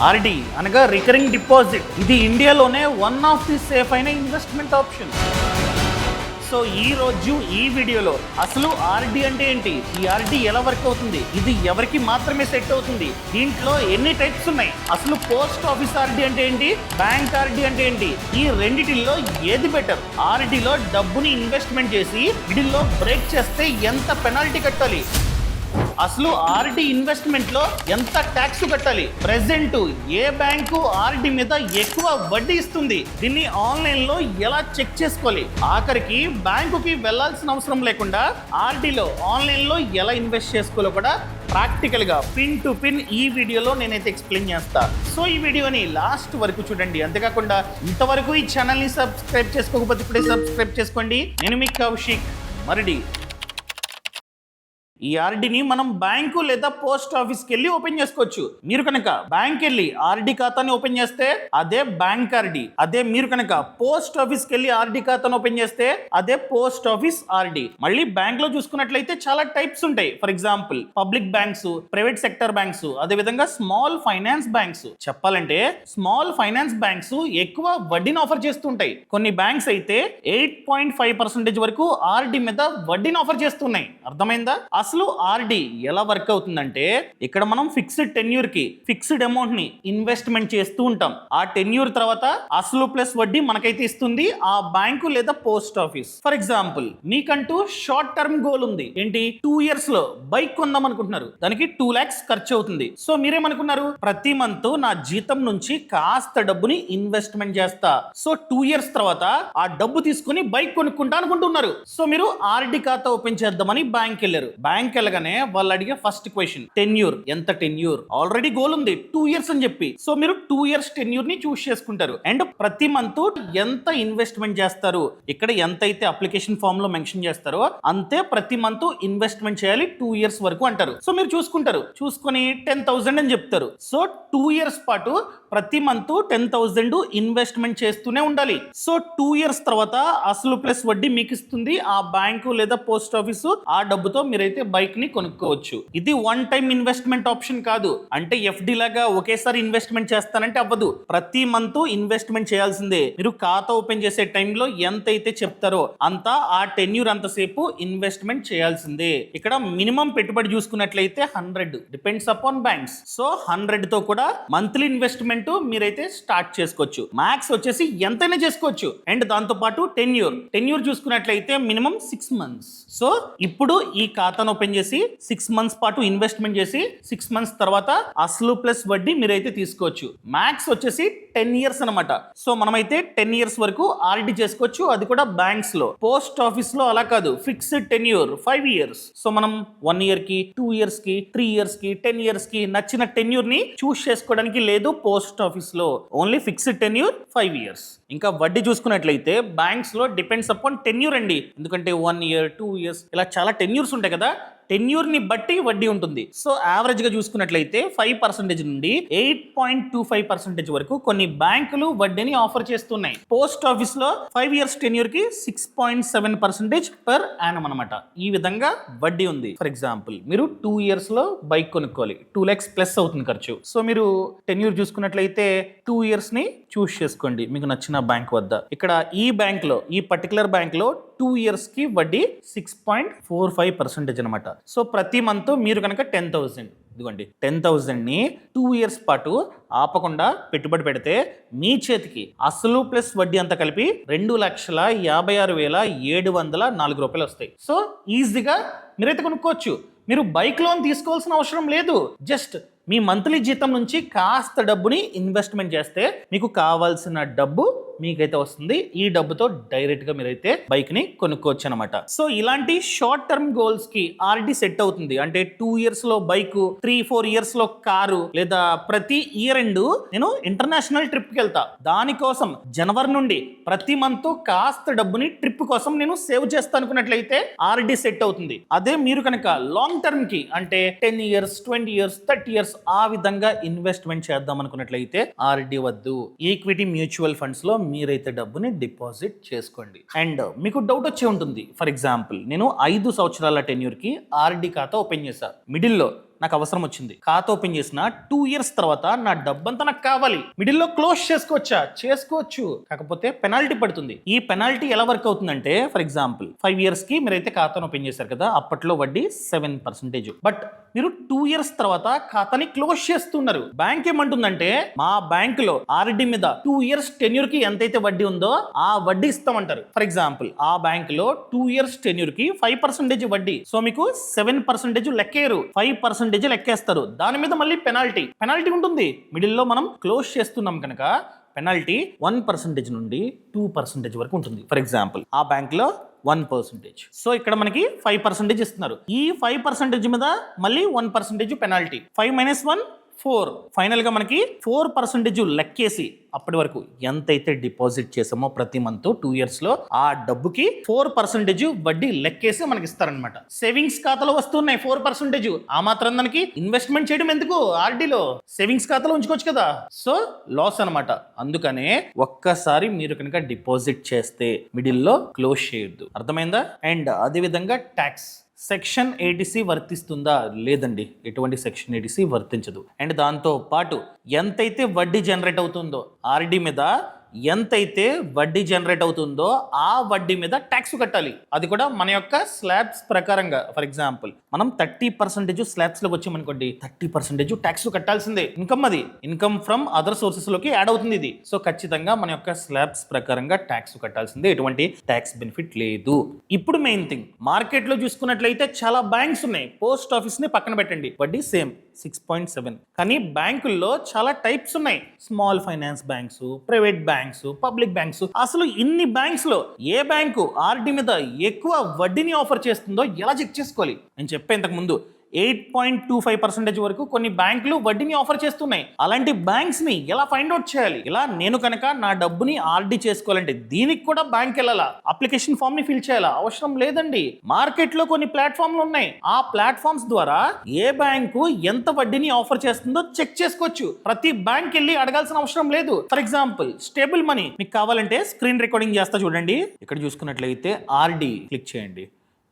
RD అనగా recurring deposit. ఇది ఇండియాలోనే వన్ ఆఫ్ ది సేఫ్ అయిన ఇన్వెస్ట్మెంట్ ఆప్షన్. సో ఈ రోజు ఈ వీడియోలో అసలు ఆర్డి అంటే ఏంటి, ఈ ఆర్డి ఎలా వర్క్ అవుతుంది, ఇది ఎవరికి మాత్రమే సెట్ అవుతుంది, దీంట్లో ఎన్ని టైప్స్ ఉన్నాయి, అసలు పోస్ట్ ఆఫీస్ ఆర్డి అంటే ఏంటి, బ్యాంక్ ఆర్డి అంటే ఏంటి, ఈ రెండిటిల్లో ఏది బెటర్, ఆర్డిలో డబ్బుని ఇన్వెస్ట్మెంట్ చేసి మిడిల్లో బ్రేక్ చేస్తే ఎంత పెనాల్టీ కట్టాలి, అసలు ఆర్డి ఇన్వెస్ట్మెంట్ లో ఎంత ట్యాక్స్ కట్టాలి, ప్రెసెంట్ ఏ బ్యాంకు ఆర్డి మీద ఎక్కువ వడ్డీ ఇస్తుంది, దీన్ని ఆన్లైన్ లో ఎలా చెక్ చేసుకోవాలి, ఆఖరికి బ్యాంకుకి వెళ్లాల్సిన అవసరం లేకుండా ఆర్డిలో ఆన్లైన్ లో ఎలా ఇన్వెస్ట్ చేసుకోవాలో కూడా ప్రాక్టికల్ గా పిన్ టు పిన్ ఈ వీడియోలో నేనైతే ఎక్స్ప్లెయిన్ చేస్తా. సో ఈ వీడియోని లాస్ట్ వరకు చూడండి. అంతేకాకుండా ఇంతవరకు ఈ ఛానల్ ని సబ్స్క్రైబ్ చేసుకోకపోతే ఇప్పుడే సబ్స్క్రైబ్ చేసుకోండి. నేను మీ కౌశిక్ మరడి. ఈ ఆర్డిని మనం బ్యాంకు లేదా పోస్ట్ ఆఫీస్కి వెళ్ళి ఓపెన్ చేసుకోవచ్చు. మీరు కనుక బ్యాంక్ వెళ్ళి ఆర్డి ఖాతాని ఓపెన్ చేస్తే అదే బ్యాంక్ ఆర్డి, అదే మీరు కనుక పోస్ట్ ఆఫీస్కి వెళ్ళి ఆర్డి ఖాతాను ఓపెన్ చేస్తే అదే పోస్ట్ ఆఫీస్ ఆర్డి. మళ్ళీ బ్యాంక్ లో చూసుకున్నట్లయితే చాలా టైప్స్ ఉంటాయి. For example public banks, private sector banks, అదే విధంగా స్మాల్ ఫైనాన్స్ బ్యాంక్స్. చెప్పాలంటే స్మాల్ ఫైనాన్స్ బ్యాంక్స్ ఎక్కువ వడ్డీని ఆఫర్ చేస్తుంటాయి. కొన్ని బ్యాంక్స్ అయితే 8.5% వరకు ఆర్డి మీద వడ్డీని ఆఫర్ చేస్తున్నాయి. అర్థమైందా? అసలు ఆర్డి ఎలా వర్క్ అవుతుందంటే ఇక్కడ మనం ఫిక్స్డ్ టెన్యూర్ కి ఫిక్స్డ్ అమౌంట్ ని ఇన్వెస్ట్మెంట్ చేస్తూ ఉంటాం. ఆ టెన్యూర్ తర్వాత అసలు ప్లస్ వడ్డీ మనకైతే ఇస్తుంది ఆ బ్యాంకు లేదా పోస్ట్ ఆఫీస్. ఫర్ ఎగ్జాంపుల్ మీకంటూ షార్ట్ టర్మ్ గోల్ ఉంది. ఏంటి, 2 years లో బైక్ కొందాం అనుకుంటున్నారు, దానికి 2 lakhs ఖర్చు అవుతుంది. సో మీరేమనుకున్నారు, ప్రతి మంత్ నా జీతం నుంచి కాస్త డబ్బుని ఇన్వెస్ట్మెంట్ చేస్తా, సో 2 years తర్వాత ఆ డబ్బు తీసుకుని బైక్ కొనుక్కుంటా అనుకుంటున్నారు. సో మీరు ఆర్డి ఖాతా ఓపెన్ చేద్దామని బ్యాంక్ వెళ్ళారు. బ్యాంక్ వెళ్ళగానే వాళ్ళు అడిగే ఫస్ట్ క్వశ్చన్ టెన్యూర్, ఎంత టెన్యూర్, ఆల్రెడీ గోల్ ఉంది 2 years అని చెప్పి. సో మీరు 2 years టెన్యూర్ ని చూస్ చేసుకుంటారు. అండ్ ప్రతి మంత్ ఎంత ఇన్వెస్ట్మెంట్ చేస్తారు, ఇక్కడ ఎంత అయితే అప్లికేషన్ ఫామ్ లో మెన్షన్ చేస్తారో అంతే ప్రతి మంత్ ఇన్వెస్ట్మెంట్ చేయాలి 2 years వరకు అంటారు. సో మీరు చూసుకుంటారు, చూసుకొని 10,000 అని చెప్తారు. సో 2 years పాటు ప్రతి మంత్ 10,000 ఇన్వెస్ట్మెంట్ చేస్తూనే ఉండాలి. సో 2 years తర్వాత అసలు ప్లస్ వడ్డీ మీకు ఇస్తుంది ఆ బ్యాంకు లేదా పోస్ట్ ఆఫీసు. ఆ డబ్బుతో మీరైతే బైక్ ని కొనుక్కోవచ్చు. ఇది వన్ టైం ఇన్వెస్ట్మెంట్ ఆప్షన్ కాదు. అంటే ఎఫ్డి లాగా ఒకేసారి ఇన్వెస్ట్మెంట్ చేస్తానంటే అవ్వదు. ప్రతి మంత్ ఇన్వెస్ట్మెంట్ చేయాల్సిందే. మీరు ఖాతా ఓపెన్ చేసే టైంలో ఎంత అయితే చెప్తారో అంతా ఆ టెన్యూర్ అంతసేపు ఇన్వెస్ట్మెంట్ చేయాల్సిందే. ఇక్కడ మినిమం పెట్టుబడి చూసుకున్నట్లయితే 100 డిపెండ్స్ అపాన్ బ్యాంక్స్. సో 100 తో కూడా మంత్లీ ఇన్వెస్ట్మెంట్ మీరైతే స్టార్ట్ చేసుకోవచ్చు. మ్యాక్స్ వచ్చేసి ఎంతైనా చేసుకోవచ్చు. అండ్ దాంతో పాటు టెన్యూర్ చూసుకున్నట్లయితే మినిమం 6 months. సో ఇప్పుడు ఈ ఖాతాను ఓపెన్ చేసి 6 months పాటు ఇన్వెస్ట్మెంట్ చేసి 6 months తర్వాత అసలు ప్లస్ వడ్డీ మీరైతే తీసుకోవచ్చు. మ్యాక్స్ వచ్చేసి 10 years అనమాట. సో మనమైతే 10 years వరకు ఆర్డి చేసుకోవచ్చు, అది కూడా బ్యాంక్స్ లో. పోస్ట్ ఆఫీస్ లో అలా కాదు, ఫిక్స్డ్ టెన్యూర్ 5 years. సో మనం 1 year కి, 2 years కి, 3 years కి, 10 years కి నచ్చిన టెన్యూర్ ని చూస్ చేసుకోవడానికి లేదు పోస్ట్ ఆఫీస్ లో. Only fixed tenure 5 years. ఇంకా వడ్డీ చూసుకున్నట్లయితే బ్యాంక్స్ లో డిపెండ్స్ అపాన్ టెన్యూర్ అండి. ఎందుకంటే 1 year, 2 years ఇలా చాలా టెన్యూర్స్ ఉంటాయి కదా, టెన్యూర్ ని బట్టి వడ్డీ ఉంటుంది. సో యావరేజ్ గా చూసుకున్నట్లయితే 5% నుండి 8.25% వరకు కొన్ని బ్యాంకులు వడ్డీని ఆఫర్ చేస్తున్నాయి. పోస్ట్ ఆఫీస్ లో 5 years టెన్యూర్ కి 6.7% పర్ యానం అనమాట. ఈ విధంగా వడ్డీ ఉంది. ఫర్ ఎగ్జాంపుల్ మీరు 2 years లో బైక్ కొనుక్కోవాలి, 2 lakhs ప్లస్ అవుతుంది ఖర్చు. సో మీరు టెన్యూర్ చూసుకున్నట్లయితే 2 years ని చూస్ చేసుకోండి మీకు నచ్చిన బ్యాంక్ వద్ద. ఇక్కడ ఈ బ్యాంక్ లో, ఈ పర్టికులర్ బ్యాంక్ లో 2 years కి వడ్డీ 6.45% అనమాట. సో ప్రతి మంత్ మీరు కనుక 10,000, ఇదిగోండి 10,000 ని 2 years పాటు ఆపకుండా పెట్టుబడి పెడితే మీ చేతికి అసలు ప్లస్ వడ్డీ అంతా కలిపి 2,56,704 రూపాయలు వస్తాయి. సో ఈజీగా మీరైతే కొనుక్కోవచ్చు. మీరు బైక్ లోన్ తీసుకోవాల్సిన అవసరం లేదు. జస్ట్ మీ మంత్లీ జీతం నుంచి కాస్త డబ్బుని ఇన్వెస్ట్మెంట్ చేస్తే మీకు కావాల్సిన డబ్బు మీకైతే వస్తుంది. ఈ డబ్బుతో డైరెక్ట్ గా మీరైతే బైక్ ని కొనుక్కోవచ్చు అనమాట. సో ఇలాంటి షార్ట్ టర్మ్ గోల్స్ కి ఆర్డి సెట్ అవుతుంది. అంటే 2 years లో బైక్, 3-4 years లో కారు, లేదా ప్రతి ఇయర్ ఎండ్ నేను ఇంటర్నేషనల్ ట్రిప్ కి వెళ్తా, దానికోసం జనవరి నుండి ప్రతి మంత్ కాస్త డబ్బుని ట్రిప్ కోసం నేను సేవ్ చేస్తా అనుకున్నట్లయితే ఆర్డి సెట్ అవుతుంది. అదే మీరు కనుక లాంగ్ టర్మ్ కి అంటే 10 years, 20 years, 30 years ఆ విధంగా ఇన్వెస్ట్మెంట్ చేద్దాం అనుకున్నట్లయితే ఆర్డి వద్దు. ఈక్విటీ మ్యూచువల్ ఫండ్స్ లో మీరైతే డబ్బుని డిపాజిట్ చేసుకోండి. అండ్ మీకు డౌట్ వచ్చే ఉంటుంది, ఫర్ ఎగ్జాంపుల్ నేను 5 సంవత్సరాల టెన్యూర్ కి ఆర్డి ఖాతా ఓపెన్ చేశా, మిడిల్లో నాకు అవసరం వచ్చింది, ఖాతా ఓపెన్ చేసిన 2 ఇయర్స్ తర్వాత నా డబ్బంతా నాకు కావాలి, మిడిల్లో క్లోజ్ చేసుకోవచ్చు, కాకపోతే పెనాల్టీ పడుతుంది. ఈ పెనాల్టీ ఎలా వర్క్ అవుతుందంటే, ఫర్ ఎగ్జాంపుల్ 5 ఇయర్స్ కి మీరైతే ఖాతాను ఓపెన్ చేశారు కదా, అప్పట్లో వడ్డీ 7%. బట్ మీరు 2 ఇయర్స్ తర్వాత ఖాతాని క్లోజ్ చేస్తున్నారు. బ్యాంక్ ఏమంటుందంటే, మా బ్యాంక్ లో ఆర్డి మీద 2 ఇయర్స్ టెన్యూర్ కి ఎంతైతే వడ్డీ ఉందో ఆ వడ్డీ ఇస్తామంటారు. ఫర్ ఎగ్జాంపుల్ ఆ బ్యాంక్ లో 2 ఇయర్స్ టెన్యూర్ కి 5% వడ్డీ, సో మీకు 7% లెక్కేరు, 5% లెక్కేస్తారు. దాని మీద మళ్ళీ పెనాల్టీ ఉంటుంది. మిడిల్ లో మనం క్లోజ్ చేస్తున్నాం కనుక పెనాల్టీ 1% నుండి 2% వరకు ఉంటుంది. ఫర్ ఎగ్జాంపుల్ ఆ బ్యాంక్ లో 1%, సో ఇక్కడ మనకి 5% ఇస్తున్నారు. ఈ 5% మీద మళ్ళీ 1% పెనాల్టీ, 5 - 1 4, ఫైనల్ గా మనకి 4% లెక్కేసి అప్పటి వరకు ఎంతైతే డిపాజిట్ చేసామో ప్రతి మంత్ 2 ఇయర్స్ లో ఆ డబ్బుకి 4% వడ్డీ లెక్కేసి మనకి ఇస్తారనమాట. సేవింగ్స్ ఖాతాలో వస్తున్నాయి 4%, ఆ మాత్రం దానికి ఇన్వెస్ట్మెంట్ చేయడం ఎందుకు, ఆర్డీలో సేవింగ్స్ ఖాతాలో ఉంచుకోవచ్చు కదా, సో లాస్ అనమాట. అందుకనే ఒక్కసారి మీరు కనుక డిపాజిట్ చేస్తే మిడిల్ లో క్లోజ్ చేయొద్దు, అర్థమైందా? అండ్ అదే విధంగా ట్యాక్స్ సెక్షన్ 80C వర్తిస్తుందా? లేదండి, ఎటువంటి సెక్షన్ 80C వర్తించదు. అండ్ దాంతో పాటు ఎంతైతే వడ్డీ జనరేట్ అవుతుందో ఆర్డీ మీద, ఎంతైతే వడ్డీ జనరేట్ అవుతుందో ఆ వడ్డీ మీద ట్యాక్స్ కట్టాలి. అది కూడా మన యొక్క స్లాబ్స్ ప్రకారంగా. ఫర్ ఎగ్జాంపుల్ మనం 30% స్లాబ్స్ లోకి వచ్చామనుకోండి, 30% ట్యాక్స్ కట్టాల్సిందే. ఇన్కమ్, అది ఇన్కమ్ ఫ్రమ్ అదర్ సోర్సెస్ లోకి యాడ్ అవుతుంది ఇది. సో ఖచ్చితంగా మన యొక్క స్లాబ్స్ ప్రకారంగా ట్యాక్స్ కట్టాల్సిందే, ఎటువంటి ట్యాక్స్ బెనిఫిట్ లేదు. ఇప్పుడు మెయిన్ థింగ్, మార్కెట్ లో చూసుకున్నట్లయితే చాలా బ్యాంక్స్ ఉన్నాయి. పోస్ట్ ఆఫీస్ ని పక్కన పెట్టండి, వడ్డీ సేమ్ 6.7, కానీ బ్యాంకుల్లో చాలా టైప్స్ ఉన్నాయి. Small finance banks, private banks, public banks. అసలు ఇన్ని బ్యాంక్స్ లో ఏ బ్యాంకు ఆర్డీ మీద ఎక్కువ వడ్డీని ఆఫర్ చేస్తుందో ఎలా చెక్ చేసుకోవాలి? నేను చెప్పే ఇంతకు ముందు 8.25% వరకు కొన్ని బ్యాంకులు వడ్డీని ఆఫర్ చేస్తున్నాయి. అలాంటి బ్యాంక్స్ ని ఎలా ఫైండ్ అవుట్ చేయాలి? ఇలా నేను కనుక నా డబ్బుని ఆర్డీ చేసుకోవాలంటే దీనికి కూడా బ్యాంక్ వెళ్ళాలా, అప్లికేషన్ ఫామ్ ని ఫిల్ చేయాలా? అవసరం లేదండి. మార్కెట్ లో కొన్ని ప్లాట్ఫామ్లు ఉన్నాయి, ఆ ప్లాట్ఫామ్స్ ద్వారా ఏ బ్యాంకు ఎంత వడ్డీని ఆఫర్ చేస్తుందో చెక్ చేసుకోవచ్చు. ప్రతి బ్యాంక్ వెళ్ళి అడగాల్సిన అవసరం లేదు. ఫర్ ఎగ్జాంపుల్ స్టేబుల్ మనీ మీకు కావాలంటే స్క్రీన్ రికార్డింగ్ చేస్తా చూడండి. ఇక్కడ చూసుకున్నట్లయితే ఆర్డీ క్లిక్ చేయండి.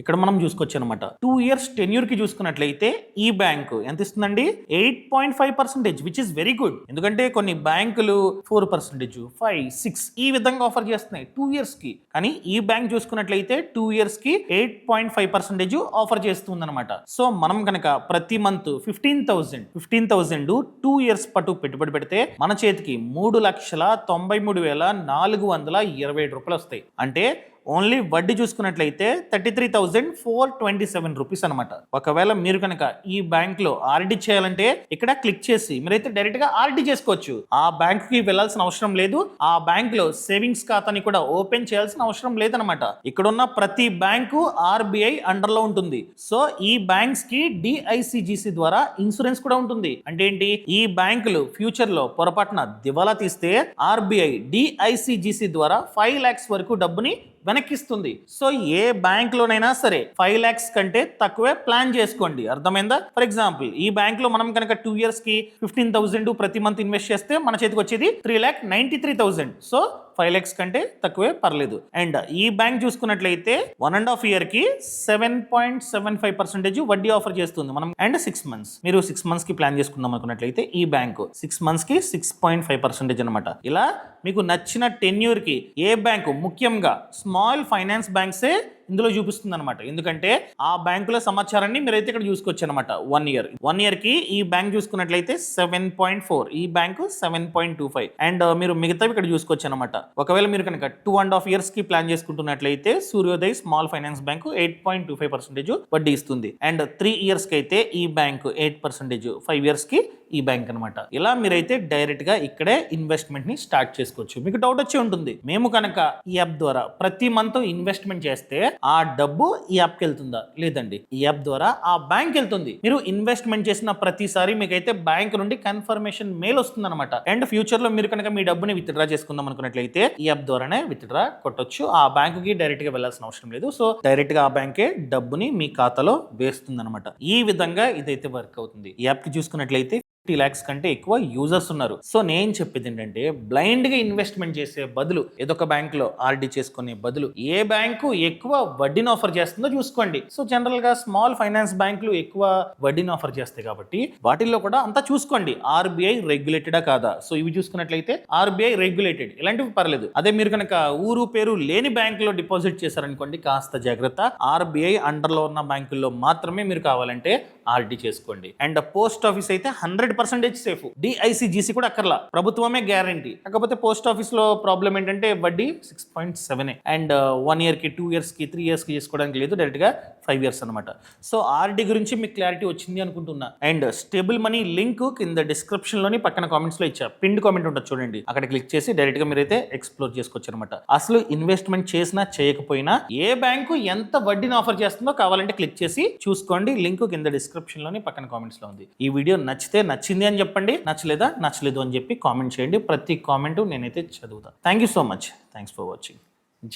ఇక్కడ మనం చూసుకోవచ్చు అనమాట. 2 ఇయర్స్ టెన్యూర్ కి చూసుకున్నట్లయితే ఈ బ్యాంకు ఎంత ఇస్తుందండి, 8.5%, విచ్ ఇస్ వెరీ గుడ్. ఎందుకంటే కొన్ని బ్యాంకులు 4%, 5, 6 ఈ విధంగా ఆఫర్ చేస్తున్నాయి 2 ఇయర్స్ కి. కానీ ఈ బ్యాంక్ చూసుకున్నట్లయితే 2 ఇయర్స్ కి 8.5% ఆఫర్ చేస్తుంది అనమాట. సో మనం కనుక ప్రతి మంత్ 15,000 2 ఇయర్స్ పాటు పెట్టుబడి పెడితే మన చేతికి 3,93,427 రూపాయలు వస్తాయి. అంటే ఓన్లీ వడ్డీ చూసుకున్నట్లయితే 33,427 రూపీస్ అనమాట. ఒకవేళ మీరు కనుక ఈ బ్యాంక్ లో ఆర్డీ చేయాలంటే ఇక్కడ క్లిక్ చేసి మీరైతే డైరెక్ట్ గా ఆర్డీ చేసుకోవచ్చు. ఆ బ్యాంక్ కి వెళ్లాల్సిన అవసరం లేదు. ఆ బ్యాంక్ లో సేవింగ్స్ ఖాతాని కూడా ఓపెన్ చేయాల్సిన అవసరం లేదనమాట. ఇక్కడ ఉన్న ప్రతి బ్యాంకు ఆర్బీఐ అండర్ లో ఉంటుంది. సో ఈ బ్యాంక్స్ కి డిఐసిజిసి ద్వారా ఇన్సూరెన్స్ కూడా ఉంటుంది. అంటే ఏంటి, ఈ బ్యాంకులు ఫ్యూచర్ లో పొరపాటున దివాలా తీస్తే ఆర్బీఐ డిఐసిజిసి ద్వారా 5 lakhs వరకు డబ్బుని వెనక్కిస్తుంది. సో ఏ బ్యాంక్ లోనైనా సరే 5 lakhs కంటే తక్కువే ప్లాన్ చేసుకోండి, అర్థమైందా? ఫర్ ఎగ్జాంపుల్ ఈ బ్యాంక్ లో మనం కనుక 2 ఇయర్స్ కి 15,000 ప్రతి మంత్ ఇన్వెస్ట్ చేస్తే మన చేతికి వచ్చేది 3,93,000. సో 5 lakhs కంటే తక్కువే పర్లేదు. అండ్ ఈ బ్యాంక్ చూసుకున్నట్లయితే 1.5 year కి 7.75% వడ్డీ ఆఫర్ చేస్తుంది మనం. అండ్ 6 months, మీరు 6 months కి ప్లాన్ చేసుకుందాం అనుకున్నట్లయితే ఈ బ్యాంకు 6 months కి 6.5% అనమాట. ఇలా మీకు నచ్చిన టెన్యూర్ కి ఏ బ్యాంకు, ముఖ్యంగా స్మాల్ ఫైనాన్స్ బ్యాంక్సే ఇందులో చూపిస్తుంది అనమాట. ఎందుకంటే ఆ బ్యాంకుల సమాచారాన్ని మీరైతే ఇక్కడ చూసుకోవచ్చు అనమాట. 1 year కి ఈ బ్యాంక్ చూసుకున్నట్లయితే 7.4, ఈ బ్యాంకు 7.25, అండ్ మీరు మిగతావి ఇక్కడ చూసుకోవచ్చు అనమాట. ఒకవేళ మీరు కనుక 2.5 years కి plan చేసుకుంటున్నట్లయితే Suryoday small finance bank 8.25% వడ్డీ ఇస్తుంది. అండ్ 3 years కి అయితే ఈ బ్యాంకు 8%, 5 years కి ఈ బ్యాంక్ అనమాట. ఇలా మీరైతే డైరెక్ట్ గా ఇక్కడే ఇన్వెస్ట్మెంట్ ని స్టార్ట్ చేసుకోవచ్చు. మీకు డౌట్ వచ్చి ఉంటుంది, మేము కనుక ఈ యాప్ ద్వారా ప్రతి మంత్ ఇన్వెస్ట్మెంట్ చేస్తే ఆ డబ్బు ఈ యాప్కి వెళ్తుందా? లేదండి, ఈ యాప్ ద్వారా ఆ బ్యాంక్ వెళ్తుంది. మీరు ఇన్వెస్ట్మెంట్ చేసిన ప్రతిసారి మీకైతే బ్యాంక్ నుండి కన్ఫర్మేషన్ మెయిల్ వస్తుంది అనమాట. అండ్ ఫ్యూచర్ లో మీరు కనుక మీ డబ్బుని విత్డ్రా చేసుకుందాం అనుకున్నట్లయితే ఈ యాప్ ద్వారానే విత్డ్రా కొట్టొచ్చు. ఆ బ్యాంక్ కి డైరెక్ట్ గా వెళ్లాల్సిన అవసరం లేదు. సో డైరెక్ట్ గా ఆ బ్యాంకే డబ్బుని మీ ఖాతాలో వేస్తుంది అనమాట. ఈ విధంగా ఇదైతే వర్క్ అవుతుంది. ఈ యాప్ కి చూసుకున్నట్లయితే 50 lakhs కంటే ఎక్కువ యూజర్స్ ఉన్నారు. సో నేను చెప్పేది ఏంటంటే బ్లైండ్ గా ఇన్వెస్ట్మెంట్ చేసే బదులు ఏదో ఒక బ్యాంక్ లో ఆర్డీ చేసుకునే బదులు ఏ బ్యాంకు ఎక్కువ వడ్డీని ఆఫర్ చేస్తుందో చూసుకోండి. సో జనరల్ గా స్మాల్ ఫైనాన్స్ బ్యాంకులు ఎక్కువ వడ్డీని ఆఫర్ చేస్తాయి కాబట్టి వాటిల్లో కూడా అంతా చూసుకోండి, ఆర్బీఐ రెగ్యులేటెడా కాదా. సో ఇవి చూసుకున్నట్లయితే ఆర్బీఐ రెగ్యులేటెడ్, ఇలాంటివి పర్లేదు. అదే మీరు కనుక ఊరు పేరు లేని బ్యాంకులో డిపాజిట్ చేశారనుకోండి, కాస్త జాగ్రత్త. ఆర్బీఐ అండర్లో ఉన్న బ్యాంకుల్లో మాత్రమే మీరు కావాలంటే ఆర్డీ చేసుకోండి. అండ్ పోస్ట్ ఆఫీస్ అయితే 100% సేఫ్. డిఐసిజిసి కూడా అక్కర్లా, ప్రభుత్వమే గ్యారంటీ. కాకపోతే పోస్ట్ ఆఫీస్ లో ప్రాబ్లం ఏంటంటే వడ్డీ 6.7 అండ్ 1 year కి 2 years కి 3 years కి చేసుకోవడానికి లేదు, డైరెక్ట్ గా 5 years అనమాట. సో ఆర్డీ గురించి మీకు క్లారిటీ వచ్చింది అనుకుంటున్నా. అండ్ స్టేబుల్ మనీ లింక్ కింద డిస్క్రిప్షన్ లోని పక్కన కామెంట్స్ లో ఇచ్చా, పిన్డ్ కామెంట్ ఉంటుంది చూడండి, అక్కడ క్లిక్ చేసి డైరెక్ట్ గా మీరైతే ఎక్స్ప్లోర్ చేసుకోవచ్చు అనమాట. అసలు ఇన్వెస్ట్మెంట్ చేసినా చేయకపోయినా ఏ బ్యాంకు ఎంత వడ్డీని ఆఫర్ చేస్తుందో కావాలంటే క్లిక్ చేసి చూసుకోండి. లింక్ కింద డిస్క్రిప్షన్ లోని పక్కన కామెంట్స్ లో ఉంది. ఈ వీడియో నచ్చితే నచ్చింది అని చెప్పండి, నచ్చలేదా నచ్చలేదు అని చెప్పి కామెంట్ చేయండి. ప్రతి కామెంట్ నేనైతే చదువుతా. Thank you so much. Thanks for watching.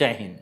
జై హింద్.